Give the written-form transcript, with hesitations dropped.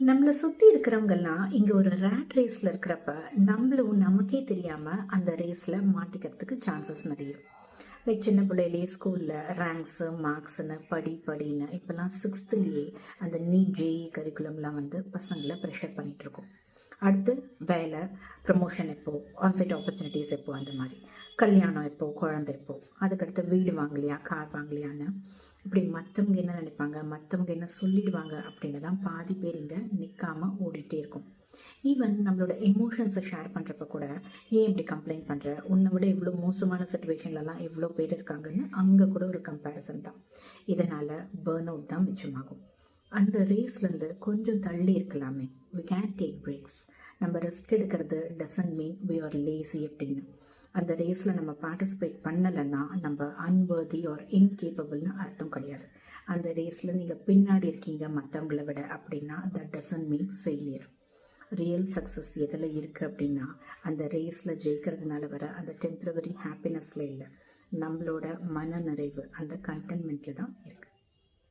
நம்மளை சுற்றி இருக்கிறவங்கெல்லாம் இங்கே ஒரு ரேட் ரேஸில் இருக்கிறப்ப நம்மளும் நமக்கே தெரியாமல் அந்த ரேஸில் மாட்டிக்கிறதுக்கு சான்சஸ் நிறைய. லைக் சின்ன பிள்ளையிலேயே ஸ்கூலில் ரேங்க்ஸு மார்க்ஸுன்னு படின்னு இப்போல்லாம் சிக்ஸ்த்துலேயே அந்த நீட் ஜேஇ கரிக்குலம்லாம் வந்து பசங்களை ப்ரெஷர் பண்ணிகிட்ருக்கோம். அடுத்து வேலை, ப்ரமோஷன் எப்போ, ஆன்சைட் ஆப்பர்ச்சுனிட்டிஸ் எப்போ, அந்த மாதிரி கல்யாணம் எப்போ, குழந்தை எப்போ, அதுக்கடுத்து வீடு வாங்கலையா, கார் வாங்கலையான்னு இப்படி மற்றவங்க என்ன நினைப்பாங்க, மற்றவங்க என்ன சொல்லிடுவாங்க அப்படின்னு தான் பாதி பேர் இங்கே நிற்காமல் ஓடிட்டே இருக்கும். ஈவன் நம்மளோட எமோஷன்ஸை ஷேர் பண்ணுறப்ப கூட ஏன் இப்படி கம்ப்ளைண்ட் பண்ணுற, உன்னை விட இவ்வளோ மோசமான சுச்சுவேஷன்லலாம் எவ்வளோ பேர் இருக்காங்கன்னு அங்கே கூட ஒரு கம்பேரிசன் தான். இதனால் பேர்ன் அவுட் தான் மிச்சமாகும். அந்த ரேஸ்லேருந்து கொஞ்சம் தள்ளி இருக்கலாமே, we can take breaks. நம்ம ரெஸ்ட் எடுக்கிறது doesn't mean we are lazy அப்படின்னு. அந்த ரேஸில் நம்ம பார்ட்டிசிபேட் பண்ணலைன்னா நம்ம அன்வர்தி ஆர் இன்கேப்பபிள்னு அர்த்தம் கிடையாது. அந்த ரேஸில் நீங்கள் பின்னாடி இருக்கீங்க மற்றவங்களை விட அப்படின்னா that doesn't mean failure. Real success எதில் இருக்குது அப்படின்னா அந்த ரேஸில் ஜெயிக்கிறதுனால வர அந்த டெம்ப்ரவரி ஹாப்பினஸில் இல்லை, நம்மளோட மன நிறைவு அந்த கண்டென்ட்மெண்ட்டில் தான் இருக்குது.